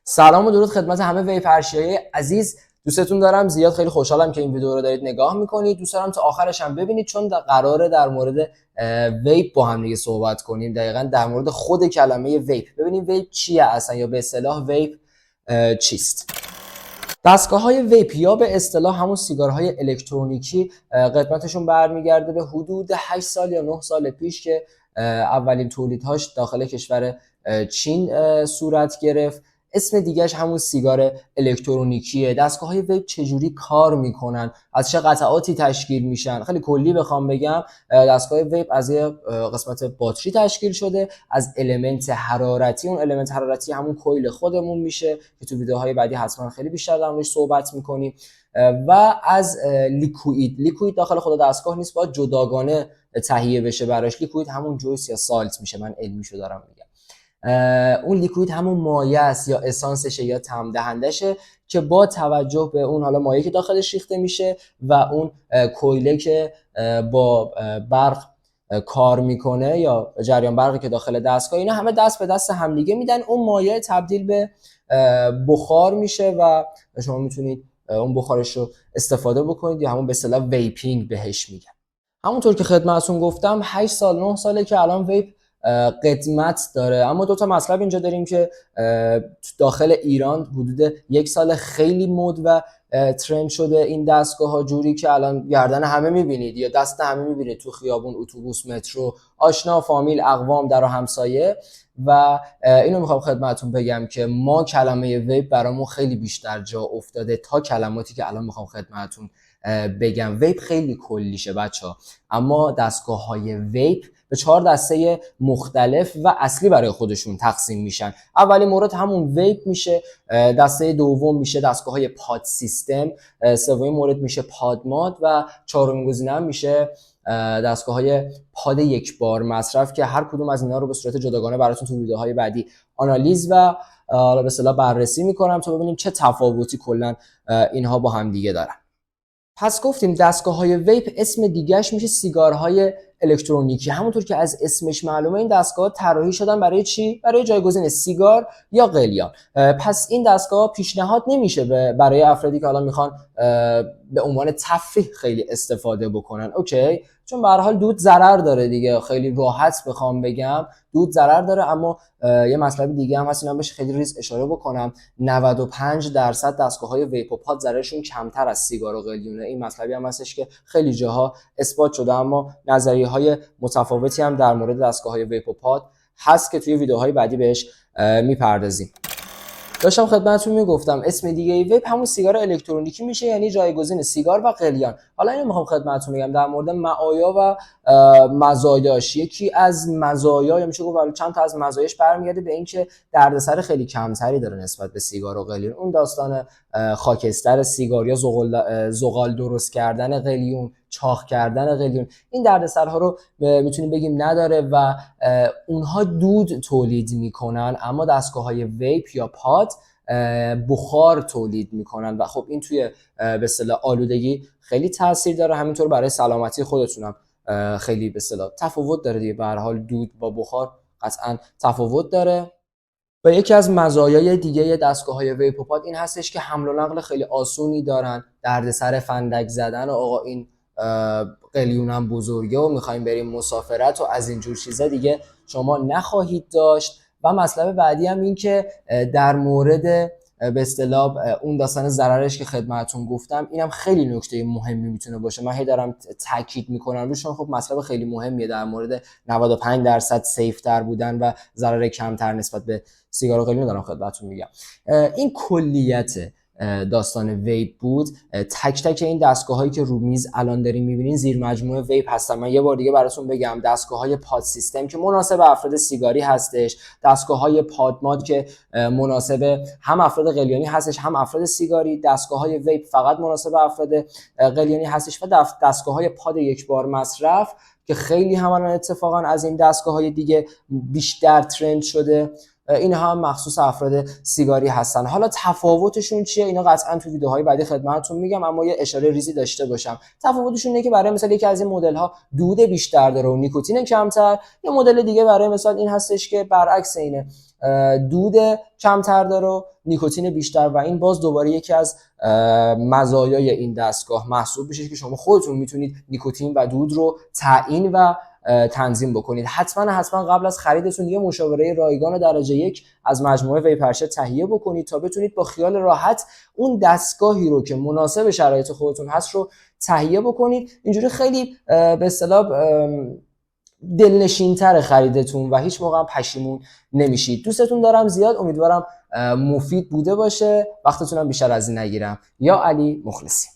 سلام و درود خدمت همه ویپ هرشیای عزیز. دوستتون دارم زیاد، خیلی خوشحالم که این ویدیو رو دارید نگاه میکنید. دوست دارم تا آخرش هم ببینید چون قراره در مورد ویپ با هم دیگه صحبت کنیم، دقیقاً در مورد خود کلمه ویپ. ببینیم ویپ چیه اصلا، یا به اصطلاح ویپ چیست. دستگاه‌های ویپ یا به اصطلاح همون سیگارهای الکترونیکی قدمتشون برمیگرده به حدود 8 سال یا 9 سال پیش که اولین تولیدهاش داخل کشور چین صورت گرفت. اسم دیگهش همون سیگار الکترونیکیه. دستگاه‌های ویپ چجوری کار میکنن، از چه قطعاتی تشکیل میشن؟ خیلی کلی بخوام بگم، دستگاه ویپ از یه قسمت باتری تشکیل شده، از المنت حرارتی. اون المنت حرارتی همون کویل خودمون میشه که تو ویدیوهای بعدی حتما خیلی بیشتر در موردش صحبت میکنیم، و از لیکوید داخل خود دستگاه نیست، باید جداگانه تهیه بشه براش. لیکوید همون جویس یا سالت میشه، من علمیشو دارم میگم. اون لیکوید همون مایع است یا اسانسشه یا طعم دهندشه که با توجه به اون حالا مایعی که داخلش ریخته میشه و اون کویله که با برق کار میکنه یا جریان برقی که داخل دستگاه، اینا همه دست به دست همدیگه میدن، اون مایع تبدیل به بخار میشه و شما میتونید اون بخارش رو استفاده بکنید یا همون به اصطلاح ویپینگ بهش میگن. همونطور که خدمتتون گفتم 8 سال 9 ساله که الان ویپ قدمت داره، اما دو تا مطلب اینجا داریم که داخل ایران حدود 1 سال خیلی مد و ترند شده این دستگاه ها، جوری که الان گردن همه میبینید یا دست همه میبینید تو خیابون، اتوبوس، مترو، آشنا، فامیل، اقوام، در و همسایه. و اینو میخوام خدمتتون بگم که ما کلمه ویپ برامون خیلی بیشتر جا افتاده تا کلماتی که الان میخوام خدمتتون بگم. ویپ خیلی کلیشه بچه‌ها، اما دستگاه‌های ویپ به 4 دسته مختلف و اصلی برای خودشون تقسیم میشن. اولین مورد همون ویپ میشه، دسته دوم میشه دستگاه‌های پاد سیستم، سومین مورد میشه پادماد و چهارمین گزینه هم میشه دستگاه‌های پاد یک بار مصرف که هر کدوم از اینا رو به صورت جداگانه براتون تو ویدیوهای بعدی آنالیز و به اصطلاح بررسی میکنم تا ببینیم چه تفاوتی کلا اینها با هم دیگه دارن. پس گفتیم دستگاه‌های ویپ اسم دیگهش میشه سیگارهای الکترونیکی. همونطور که از اسمش معلومه این دستگاه طراحی شدن برای چی؟ برای جایگزین سیگار یا قلیان. پس این دستگاه پیشنهاد نمیشه برای افرادی که حالا میخوان به عنوان تفریح خیلی استفاده بکنن. اوکی، چون به هر حال دود ضرر داره دیگه، خیلی راحت بخوام بگم دود ضرر داره. اما یه مطلب دیگه هم هست، اینا بهش خیلی ریز اشاره بکنم، 95% دستگاه‌های ویپ و پاد ضررشون کمتر از سیگار و قلیونه. این مطلبی هم هستش که خیلی جاها اثبات شده، اما نظریه‌های متفاوتی هم در مورد دستگاه‌های ویپ و پاد هست که توی ویدیوهای بعدی بهش میپردازیم. داشتم خدمتتون میگفتم اسم دیگه ویپ همون سیگار الکترونیکی میشه، یعنی جایگزین سیگار و قلیان. حالا اینو میخوام خدمتتون بگم در مورد معایا و مزایاش. یکی از مزایا یا میشه گفت چند تا از مزایاش برمیگرده به اینکه دردسر خیلی کمتری داره نسبت به سیگار و قلیون. اون داستان خاکستر سیگار یا زغال درست کردن قلیون، چاق کردن قلیون، این دردسرها رو میتونیم بگیم نداره و اونها دود تولید میکنن، اما دستگاه‌های ویپ یا پاد بخار تولید میکنن و خب این توی به اصطلاح آلودگی خیلی تاثیر داره. همینطور برای سلامتی خودتونم خیلی به اصطلاح تفاوت داره دیگه. به هر حال دود با بخار قطعا تفاوت داره. و یکی از مزایای دیگه دستگاه‌های ویپ و پاد این هستش که حمل و نقل خیلی آسونی دارن، دردسر فندک زدن و آقا این قلیونم بزرگه و میخوایم بریم مسافرت و از اینجور چیزا دیگه شما نخواهید داشت. و مطلب بعدی هم این که در مورد به اصطلاح اون داستان ضررش که خدمتتون گفتم، اینم خیلی نکته مهمی میتونه باشه. من هی دارم تاکید میکنم روش، خب مطلب خیلی مهمیه در مورد 95% سیف تر بودن و ضرر کمتر نسبت به سیگار و قلیون دارم خدمتتون میگم. این کلیت داستان ویپ بود. تک تک این دستگاه هایی که رو میز الان دارین میبینین زیر مجموعه ویپ هستن. من یه بار دیگه براتون بگم، دستگاه های پاد سیستم که مناسب افراد سیگاری هستش، دستگاه های پادماد که مناسب هم افراد قلیانی هستش هم افراد سیگاری، دستگاه های ویپ فقط مناسب افراد قلیانی هستش و دستگاه های پاد یک بار مصرف که خیلی هم اتفاقا از این دستگاه های دیگه بیشتر ترند شده، اینها هم مخصوص افراد سیگاری هستن. حالا تفاوتشون چیه؟ اینا قطعا تو ویدیوهای بعدی خدمتتون میگم، اما یه اشاره ریزی داشته باشم. تفاوتشون اینه که برای مثلا یکی از این مدل ها دود بیشتر داره و نیکوتین کمتر. یه مدل دیگه برای مثال این هستش که برعکس اینه، دود کمتر داره و نیکوتین بیشتر و این باز دوباره یکی از مزایای این دستگاه محسوب میشه که شما خودتون میتونید نیکوتین و دود رو تعیین و تنظیم بکنید. حتما قبل از خریدتون یه مشاوره رایگان درجه 1 از مجموعه ویپ ارشد تهیه بکنید تا بتونید با خیال راحت اون دستگاهی رو که مناسب شرایط خودتون هست رو تهیه بکنید. اینجوری خیلی به اصطلاح دلنشین‌تر خریدتون و هیچ موقع هم پشیمون نمیشید. دوستتون دارم زیاد، امیدوارم مفید بوده باشه. وقتتونم بیشتر از این نگیرم. یا علی مخلصی.